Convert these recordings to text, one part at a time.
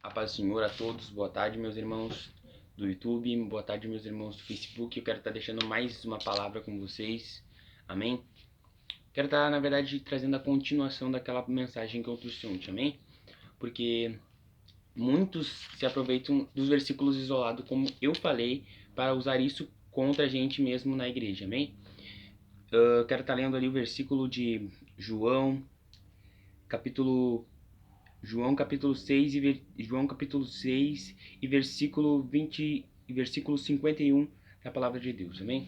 A paz do Senhor a todos, boa tarde meus irmãos do YouTube, boa tarde meus irmãos do Facebook. Eu quero estar deixando mais uma palavra com vocês, amém? Quero estar, na verdade, trazendo a continuação daquela mensagem que eu trouxe ontem, amém? Porque muitos se aproveitam dos versículos isolados, como eu falei, para usar isso contra a gente mesmo na igreja, amém? Eu quero estar lendo ali o versículo de João capítulo 6 e versículo 20 e versículo 51 da palavra de Deus, amém?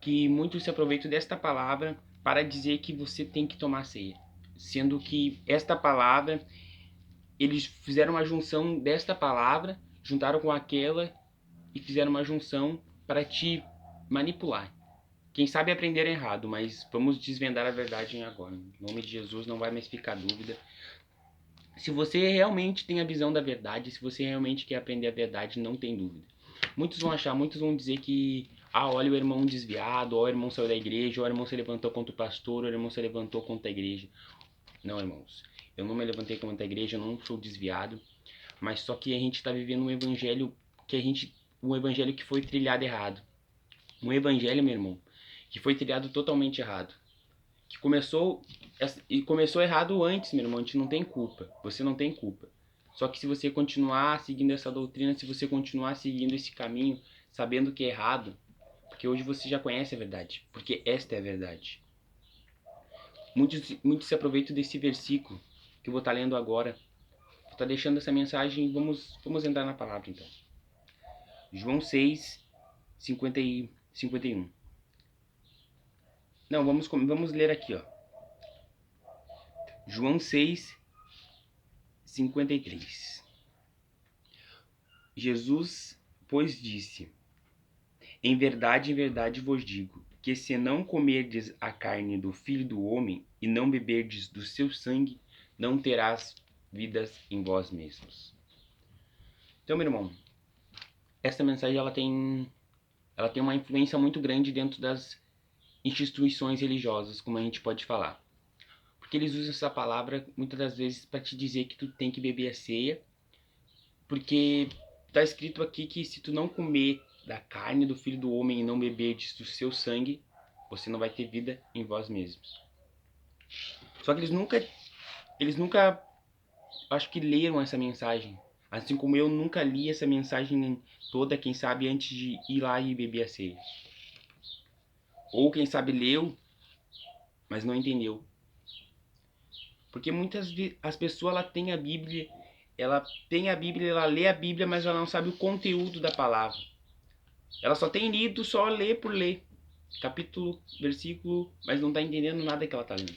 Que muitos se aproveitam desta palavra para dizer que você tem que tomar ceia, sendo que esta palavra, eles fizeram uma junção desta palavra, juntaram com aquela e fizeram uma junção para te manipular. Quem sabe aprender errado, mas vamos desvendar a verdade agora. Em nome de Jesus, não vai mais ficar dúvida. Se você realmente tem a visão da verdade, se você realmente quer aprender a verdade, não tem dúvida. Muitos vão dizer que, olha o irmão desviado, o irmão saiu da igreja, o irmão se levantou contra o pastor, o irmão se levantou contra a igreja. Não, irmãos, eu não me levantei contra a igreja, eu não sou desviado, mas só que a gente está vivendo um evangelho que foi trilhado errado. Um evangelho, meu irmão, que foi trilhado totalmente errado. Que começou errado antes, meu irmão, a gente não tem culpa. Você não tem culpa. Só que se você continuar seguindo essa doutrina, se você continuar seguindo esse caminho, sabendo que é errado, porque hoje você já conhece a verdade, porque esta é a verdade. Muitos se aproveitam desse versículo que eu vou estar lendo agora. Vou estar deixando essa mensagem e vamos entrar na palavra então. João 6, 50 e 51. Não, vamos ler aqui, ó. João 6, 53. Jesus, pois, disse: em verdade vos digo, que se não comerdes a carne do Filho do Homem e não beberdes do seu sangue, não terás vidas em vós mesmos. Então, meu irmão, essa mensagem ela tem uma influência muito grande dentro das instituições religiosas, como a gente pode falar. Porque eles usam essa palavra muitas das vezes para te dizer que tu tem que beber a ceia, porque está escrito aqui que se tu não comer da carne do Filho do Homem e não beberdes do seu sangue, você não vai ter vida em vós mesmos. Só que eles nunca, acho que leram essa mensagem. Assim como eu nunca li essa mensagem toda, quem sabe antes de ir lá e beber a ceia. Ou quem sabe leu, mas não entendeu. Porque muitas vezes as pessoas ela tem a Bíblia, ela lê a Bíblia, mas ela não sabe o conteúdo da palavra. Ela só tem lido, só lê por ler. Capítulo, versículo, mas não está entendendo nada que ela está lendo.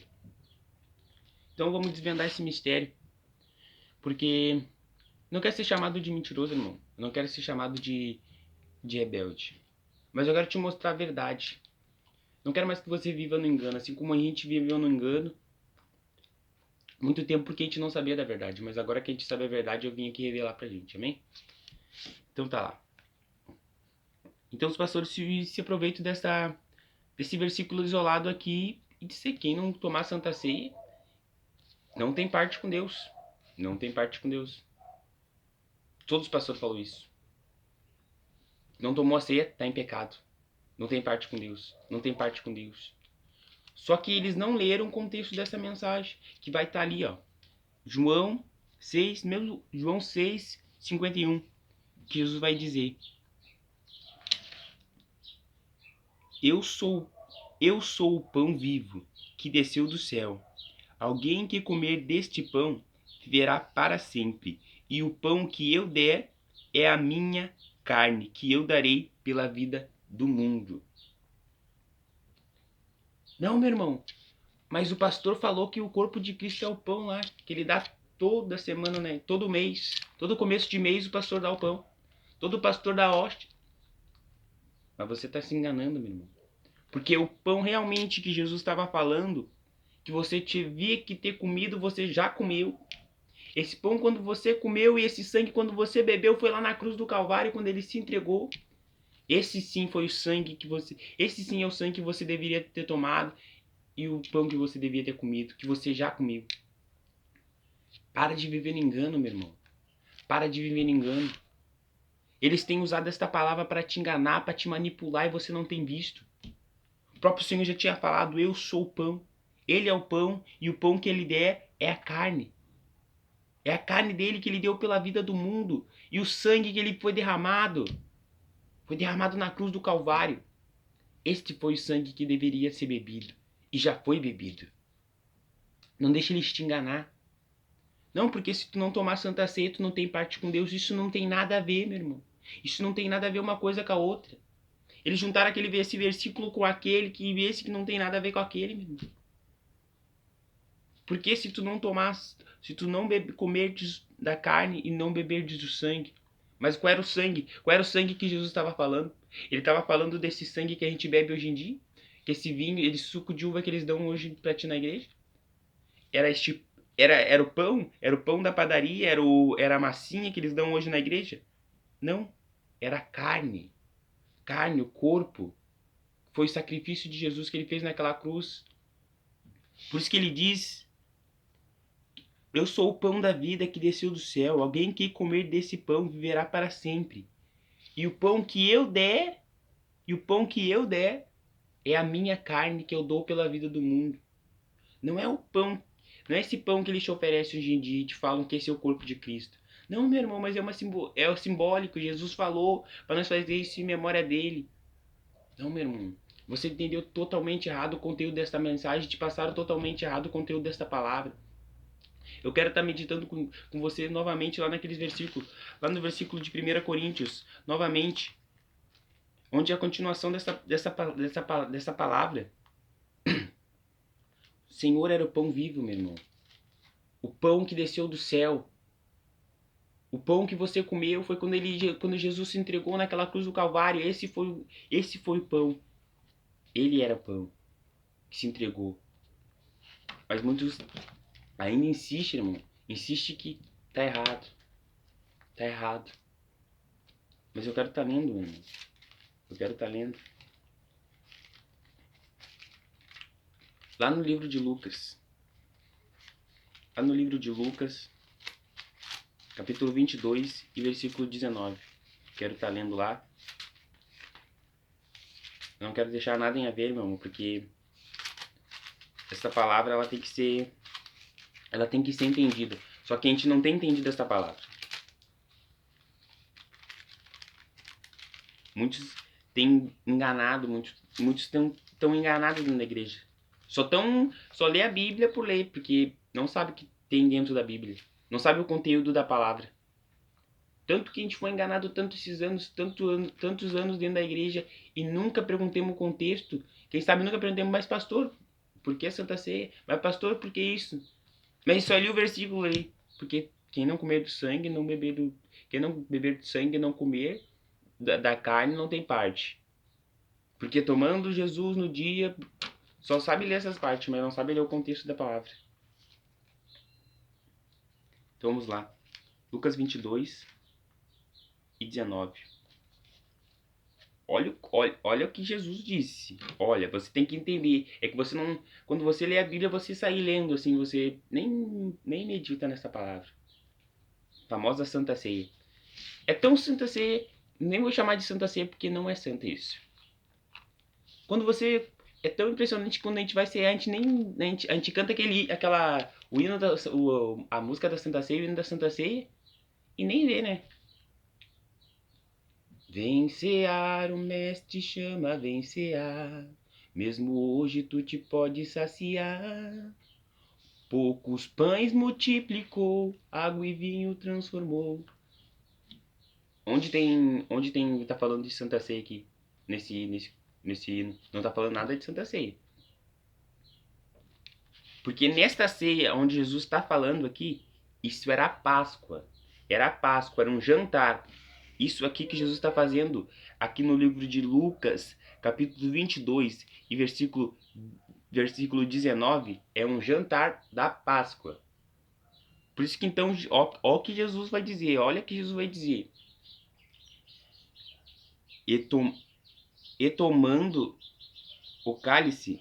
Então vamos desvendar esse mistério. Porque não quero ser chamado de mentiroso, irmão. Eu não quero ser chamado de rebelde. Mas eu quero te mostrar a verdade. Não quero mais que você viva no engano. Assim como a gente viveu no engano muito tempo porque a gente não sabia da verdade. Mas agora que a gente sabe a verdade, eu vim aqui revelar pra gente, amém? Então tá lá. Então os pastores se aproveitam desse versículo isolado aqui e dizer quem não tomar Santa Ceia não tem parte com Deus. Não tem parte com Deus. Todos os pastores falam isso. Não tomou a ceia, tá em pecado. Não tem parte com Deus. Não tem parte com Deus. Só que eles não leram o contexto dessa mensagem, que vai estar ali, ó. João 6, 51, que Jesus vai dizer: Eu sou o pão vivo que desceu do céu. Alguém que comer deste pão viverá para sempre. E o pão que eu der é a minha carne, que eu darei pela vida do mundo. Não, meu irmão, mas o pastor falou que o corpo de Cristo é o pão lá, que ele dá toda semana, né? Todo mês, todo começo de mês o pastor dá o pão. Todo pastor dá a hóstia. Mas você está se enganando, meu irmão. Porque o pão realmente que Jesus estava falando, que você tinha que ter comido, você já comeu. Esse pão quando você comeu e esse sangue quando você bebeu foi lá na cruz do Calvário quando ele se entregou. Esse sim foi o sangue que você... Esse sim é o sangue que você deveria ter tomado e o pão que você devia ter comido, que você já comeu. Para de viver no engano, meu irmão. Para de viver no engano. Eles têm usado esta palavra para te enganar, para te manipular e você não tem visto. O próprio Senhor já tinha falado, eu sou o pão. Ele é o pão e o pão que ele der é a carne. É a carne dele que ele deu pela vida do mundo. E o sangue que ele foi derramado na cruz do Calvário. Este foi o sangue que deveria ser bebido. E já foi bebido. Não deixe eles te enganar. Não, porque se tu não tomar Santa Ceia, tu não tem parte com Deus. Isso não tem nada a ver, meu irmão. Isso não tem nada a ver uma coisa com a outra. Eles juntaram esse versículo com aquele, que esse que não tem nada a ver com aquele, meu irmão. Porque se tu não comer da carne e não beber do sangue. Mas qual era o sangue? Qual era o sangue que Jesus estava falando? Ele estava falando desse sangue que a gente bebe hoje em dia? Que esse vinho, esse suco de uva que eles dão hoje pra ti na igreja? Era o pão da padaria, era a massinha que eles dão hoje na igreja? Não, era carne. Carne, o corpo. Foi o sacrifício de Jesus que ele fez naquela cruz. Por isso que ele diz: eu sou o pão da vida que desceu do céu. Alguém que comer desse pão viverá para sempre. E o pão que eu der, é a minha carne que eu dou pela vida do mundo. Não é o pão, não é esse pão que eles te oferecem hoje em dia e te falam que esse é o corpo de Cristo. Não, meu irmão, mas é o simbólico. Jesus falou para nós fazer isso em memória dele. Não, meu irmão. Você entendeu totalmente errado o conteúdo desta mensagem, te passaram totalmente errado o conteúdo desta palavra. Eu quero estar meditando com você novamente lá naqueles versículos, lá no versículo de 1 Coríntios, novamente, onde é a continuação dessa palavra. O Senhor era o pão vivo, meu irmão. O pão que desceu do céu. O pão que você comeu foi quando Jesus se entregou naquela cruz do Calvário. Esse foi o pão. Ele era o pão que se entregou. Mas muitos ainda insistem, irmão. Insiste que tá errado. Tá errado. Mas eu quero estar lendo, meu irmão. Eu quero estar lendo. Lá no livro de Lucas. Lá no livro de Lucas, capítulo 22 e versículo 19. Quero estar lendo lá. Não quero deixar nada em a ver, meu irmão, porque essa palavra ela tem que ser entendida. Só que a gente não tem entendido essa palavra. Muitos têm enganado, muitos estão enganados dentro da igreja. Só lê a Bíblia por ler, porque não sabe o que tem dentro da Bíblia. Não sabe o conteúdo da palavra. Tanto que a gente foi enganado tantos anos dentro da igreja e nunca perguntemos o contexto. Quem sabe nunca perguntemos, mas pastor, por que Santa Ceia? Mas pastor, por que isso? Mas só li o versículo aí. Porque quem não comer do sangue, quem não beber do sangue e não comer da carne não tem parte. Porque tomando Jesus no dia, só sabe ler essas partes, mas não sabe ler o contexto da palavra. Então vamos lá. Lucas 22 e 19. Olha o que Jesus disse. Olha, você tem que entender. É que você não. Quando você lê a Bíblia, você sai lendo, assim, você nem medita nessa palavra. A famosa Santa Ceia. É tão Santa Ceia, nem vou chamar de Santa Ceia porque não é santa isso. Quando você. É tão impressionante quando a gente vai cear, a gente canta o hino a música da Santa Ceia, o hino da Santa Ceia, e nem vê, né? Vem cear, o mestre chama, vem cear. Mesmo hoje tu te pode saciar. Poucos pães multiplicou, água e vinho transformou. Tá falando de Santa Ceia aqui? Nesse hino. Não tá falando nada de Santa Ceia. Porque nesta ceia onde Jesus está falando aqui, isso era a Páscoa. Era a Páscoa, era um jantar. Isso aqui que Jesus está fazendo aqui no livro de Lucas, capítulo 22 e versículo 19, é um jantar da Páscoa. Por isso que então, ó o que Jesus vai dizer, olha o que Jesus vai dizer. E tomando o cálice,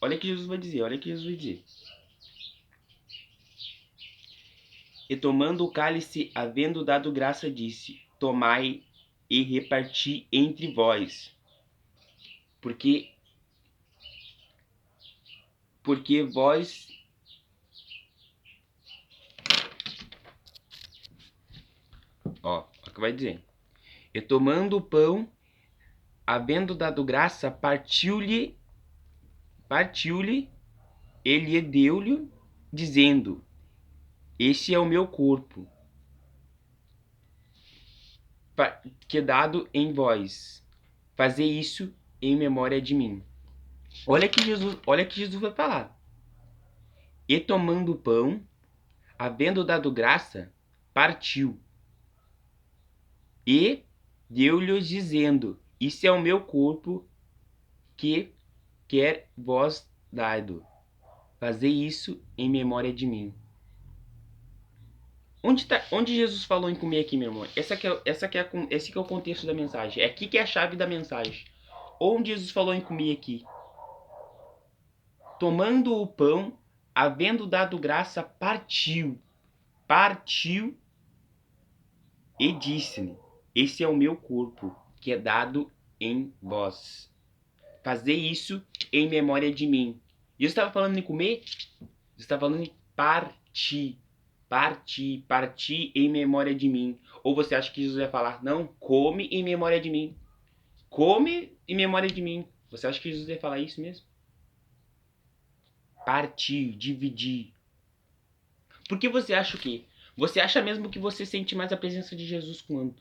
olha o que Jesus vai dizer, olha o que Jesus vai dizer. E tomando o cálice, havendo dado graça, disse: Tomai e reparti entre vós, porque vós, ó, o que vai dizer. E tomando o pão, havendo dado graça, partiu-lhe, ele deu-lhe, dizendo: Este é o meu corpo, que é dado em vós. Fazei isso em memória de mim. Olha que Jesus vai falar. E tomando o pão, havendo dado graça, partiu e deu-lhes dizendo: Isso é o meu corpo que quer vós dado. Fazei isso em memória de mim. Onde Jesus falou em comer aqui, meu irmão? Esse que é o contexto da mensagem. É aqui que é a chave da mensagem. Onde Jesus falou em comer aqui? Tomando o pão, havendo dado graça, partiu e disse-lhe: Esse é o meu corpo, que é dado em vós. Fazei isso em memória de mim. Jesus estava falando em comer? Jesus estava falando em partir. Partir em memória de mim. Ou você acha que Jesus vai falar: Não, come em memória de mim. Come em memória de mim. Você acha que Jesus vai falar isso mesmo? Partir, dividir. Porque você acha o quê? Você acha mesmo que você sente mais a presença de Jesus quando?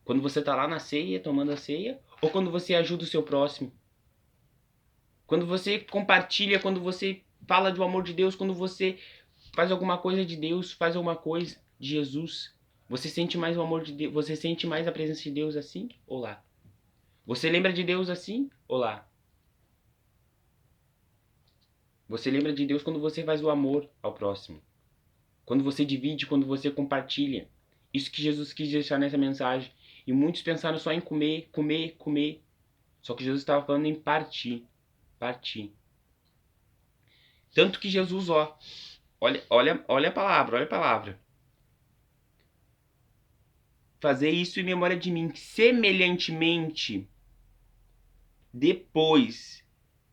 Quando você está lá na ceia, tomando a ceia? Ou quando você ajuda o seu próximo? Quando você compartilha, quando você fala do amor de Deus, quando você faz alguma coisa de Deus, faz alguma coisa de Jesus, você sente mais o amor de Deus, você sente mais a presença de Deus assim? Ou lá? Você lembra de Deus assim? Ou lá? Você lembra de Deus quando você faz o amor ao próximo. Quando você divide, quando você compartilha. Isso que Jesus quis deixar nessa mensagem. E muitos pensaram só em comer, comer, comer. Só que Jesus estava falando em partir. Partir. Tanto que Jesus, ó, olha a palavra, olha a palavra. Fazer isso em memória de mim. Semelhantemente, depois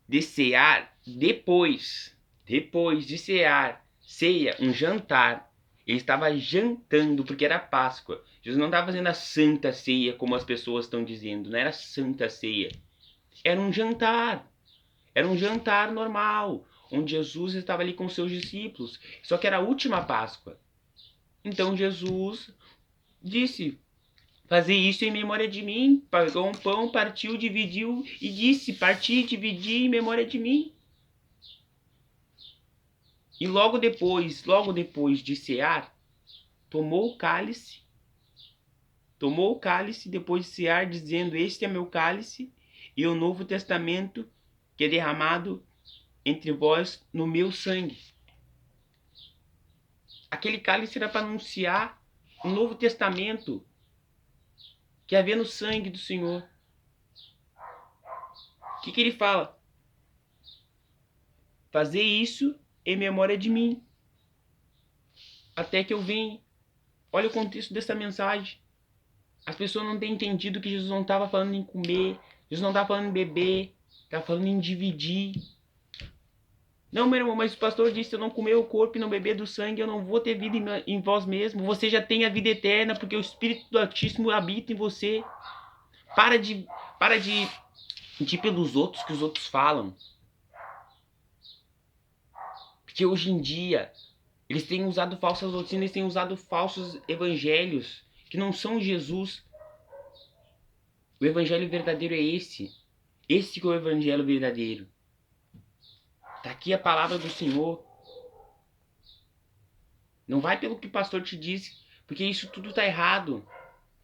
de cear, depois de cear, ceia, um jantar. Ele estava jantando porque era Páscoa. Jesus não estava fazendo a santa ceia como as pessoas estão dizendo. Não era santa ceia. Era um jantar. Era um jantar normal, onde Jesus estava ali com seus discípulos. Só que era a última Páscoa. Então Jesus disse: Fazer isso em memória de mim. Pegou um pão, partiu, dividiu e disse: Parti, dividi em memória de mim. E logo depois de cear, tomou o cálice depois de cear, dizendo: Este é meu cálice e o novo testamento que é derramado entre vós no meu sangue. Aquele cálice era para anunciar o novo testamento que havia no sangue do Senhor. O que ele fala? Fazer isso em memória de mim, até que eu venha. Olha o contexto dessa mensagem. As pessoas não têm entendido que Jesus não estava falando em comer, Jesus não estava falando em beber, estava falando em dividir. Não, meu irmão, mas o pastor disse: se eu não comer o corpo e não beber do sangue, eu não vou ter vida em vós mesmo. Você já tem a vida eterna, porque o Espírito do Altíssimo habita em você. Para de ir pelos outros que os outros falam. Porque hoje em dia, eles têm usado falsas doutrinas, eles têm usado falsos evangelhos, que não são Jesus. O evangelho verdadeiro é esse. Esse que é o evangelho verdadeiro. Está aqui a palavra do Senhor. Não vai pelo que o pastor te disse, porque isso tudo está errado.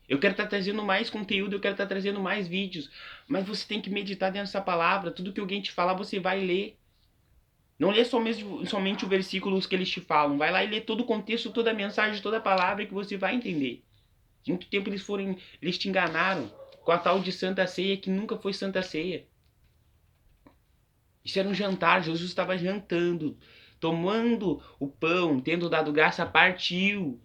Eu quero estar trazendo mais conteúdo, eu quero estar trazendo mais vídeos, mas você tem que meditar dentro dessa palavra. Tudo que alguém te falar, você vai ler. Não lê somente o versículo que eles te falam. Vai lá e lê todo o contexto, toda a mensagem, toda a palavra que você vai entender. Muito tempo eles te enganaram com a tal de Santa Ceia que nunca foi Santa Ceia. Isso era um jantar, Jesus estava jantando. Tomando o pão, tendo dado graça, partiu.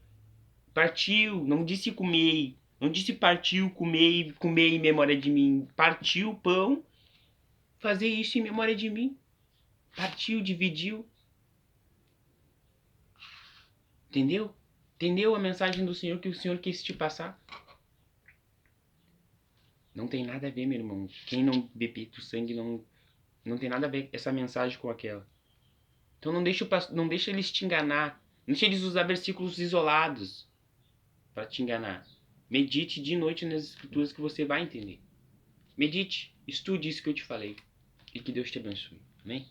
Partiu, não disse comer. Não disse partiu, comer em memória de mim. Partiu o pão, fazer isso em memória de mim. Partiu, dividiu. Entendeu? Entendeu a mensagem do Senhor que o Senhor quis te passar? Não tem nada a ver, meu irmão. Quem não beber do sangue não tem nada a ver essa mensagem com aquela. Então não deixa eles te enganar. Não deixa eles usar versículos isolados para te enganar. Medite de noite nas escrituras que você vai entender. Medite, estude isso que eu te falei. E que Deus te abençoe. Amém?